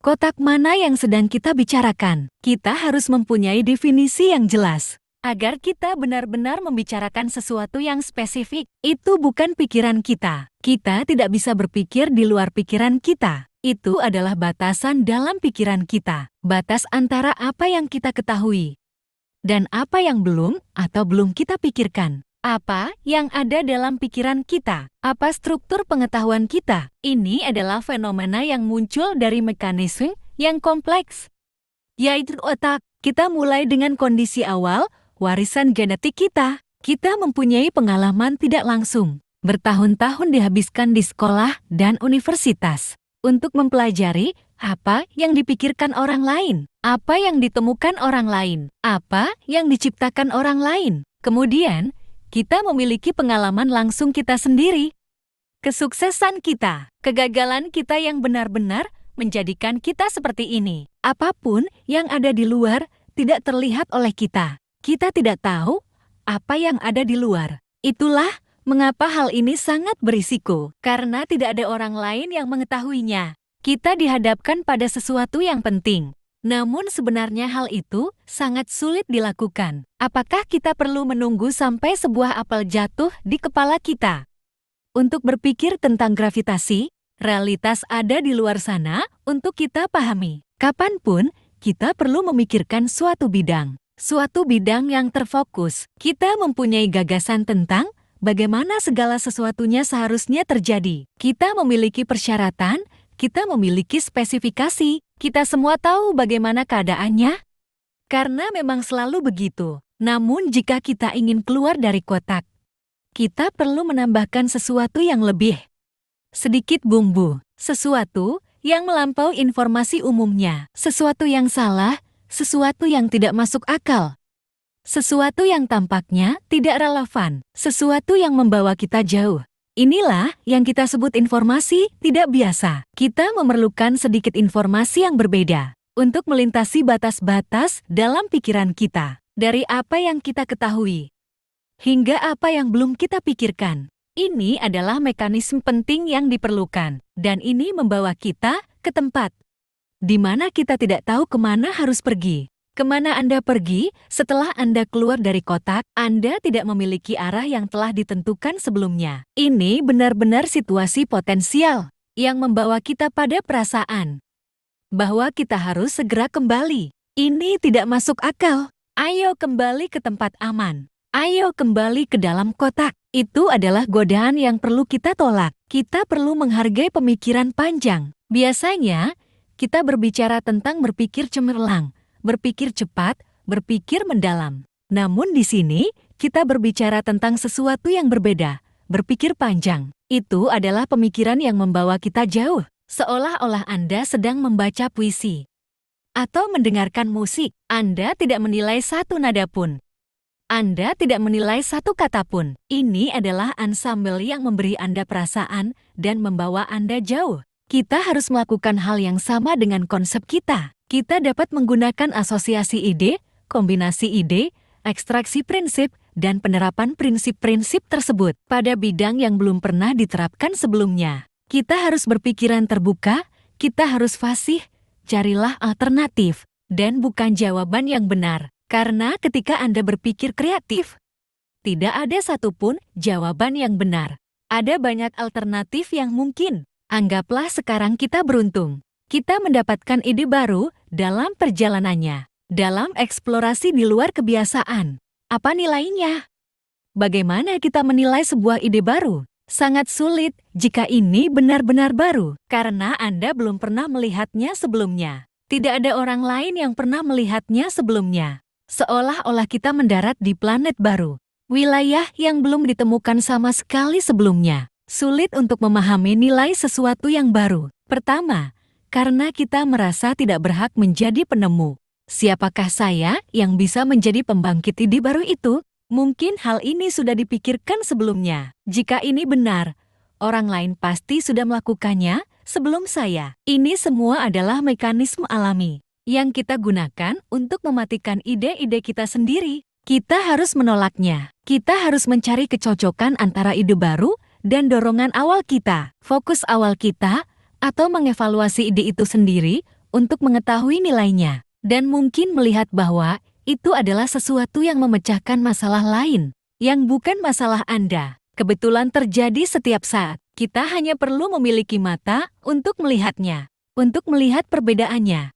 Kotak mana yang sedang kita bicarakan? Kita harus mempunyai definisi yang jelas. Agar kita benar-benar membicarakan sesuatu yang spesifik, itu bukan pikiran kita. Kita tidak bisa berpikir di luar pikiran kita. Itu adalah batasan dalam pikiran kita. Batas antara apa yang kita ketahui dan apa yang belum atau belum kita pikirkan. Apa yang ada dalam pikiran kita? Apa struktur pengetahuan kita? Ini adalah fenomena yang muncul dari mekanisme yang kompleks, yaitu otak. Kita mulai dengan kondisi awal, warisan genetik kita. Kita mempunyai pengalaman tidak langsung. Bertahun-tahun dihabiskan di sekolah dan universitas untuk mempelajari apa yang dipikirkan orang lain, apa yang ditemukan orang lain, apa yang diciptakan orang lain. Kemudian, kita memiliki pengalaman langsung kita sendiri. Kesuksesan kita, kegagalan kita yang benar-benar menjadikan kita seperti ini. Apapun yang ada di luar tidak terlihat oleh kita. Kita tidak tahu apa yang ada di luar. Itulah mengapa hal ini sangat berisiko, karena tidak ada orang lain yang mengetahuinya. Kita dihadapkan pada sesuatu yang penting. Namun sebenarnya hal itu sangat sulit dilakukan. Apakah kita perlu menunggu sampai sebuah apel jatuh di kepala kita untuk berpikir tentang gravitasi? Realitas ada di luar sana untuk kita pahami. Kapanpun kita perlu memikirkan suatu bidang yang terfokus. Kita mempunyai gagasan tentang bagaimana segala sesuatunya seharusnya terjadi. Kita memiliki persyaratan, kita memiliki spesifikasi. Kita semua tahu bagaimana keadaannya, karena memang selalu begitu. Namun jika kita ingin keluar dari kotak, kita perlu menambahkan sesuatu yang lebih. Sedikit bumbu, sesuatu yang melampaui informasi umumnya, sesuatu yang salah, sesuatu yang tidak masuk akal, sesuatu yang tampaknya tidak relevan, sesuatu yang membawa kita jauh. Inilah yang kita sebut informasi tidak biasa. Kita memerlukan sedikit informasi yang berbeda untuk melintasi batas-batas dalam pikiran kita. Dari apa yang kita ketahui hingga apa yang belum kita pikirkan. Ini adalah mekanisme penting yang diperlukan. Dan ini membawa kita ke tempat di mana kita tidak tahu kemana harus pergi. Kemana Anda pergi setelah Anda keluar dari kotak, Anda tidak memiliki arah yang telah ditentukan sebelumnya. Ini benar-benar situasi potensial yang membawa kita pada perasaan bahwa kita harus segera kembali. Ini tidak masuk akal. Ayo kembali ke tempat aman. Ayo kembali ke dalam kotak. Itu adalah godaan yang perlu kita tolak. Kita perlu menghargai pemikiran panjang. Biasanya, kita berbicara tentang berpikir cemerlang, berpikir cepat, berpikir mendalam. Namun di sini, kita berbicara tentang sesuatu yang berbeda, berpikir panjang. Itu adalah pemikiran yang membawa kita jauh, seolah-olah Anda sedang membaca puisi atau mendengarkan musik. Anda tidak menilai satu nada pun. Anda tidak menilai satu kata pun. Ini adalah ansambel yang memberi Anda perasaan dan membawa Anda jauh. Kita harus melakukan hal yang sama dengan konsep kita. Kita dapat menggunakan asosiasi ide, kombinasi ide, ekstraksi prinsip, dan penerapan prinsip-prinsip tersebut pada bidang yang belum pernah diterapkan sebelumnya. Kita harus berpikiran terbuka, kita harus fasih, carilah alternatif, dan bukan jawaban yang benar. Karena ketika Anda berpikir kreatif, tidak ada satupun jawaban yang benar. Ada banyak alternatif yang mungkin. Anggaplah sekarang kita beruntung. Kita mendapatkan ide baru dalam perjalanannya, dalam eksplorasi di luar kebiasaan. Apa nilainya? Bagaimana kita menilai sebuah ide baru? Sangat sulit jika ini benar-benar baru, karena Anda belum pernah melihatnya sebelumnya. Tidak ada orang lain yang pernah melihatnya sebelumnya. Seolah-olah kita mendarat di planet baru, wilayah yang belum ditemukan sama sekali sebelumnya. Sulit untuk memahami nilai sesuatu yang baru. Pertama, karena kita merasa tidak berhak menjadi penemu. Siapakah saya yang bisa menjadi pembangkit ide baru itu? Mungkin hal ini sudah dipikirkan sebelumnya. Jika ini benar, orang lain pasti sudah melakukannya sebelum saya. Ini semua adalah mekanisme alami yang kita gunakan untuk mematikan ide-ide kita sendiri. Kita harus menolaknya. Kita harus mencari kecocokan antara ide baru dan dorongan awal kita. Fokus awal kita atau mengevaluasi ide itu sendiri untuk mengetahui nilainya, dan mungkin melihat bahwa itu adalah sesuatu yang memecahkan masalah lain, yang bukan masalah Anda. Kebetulan terjadi setiap saat. Kita hanya perlu memiliki mata untuk melihatnya, untuk melihat perbedaannya.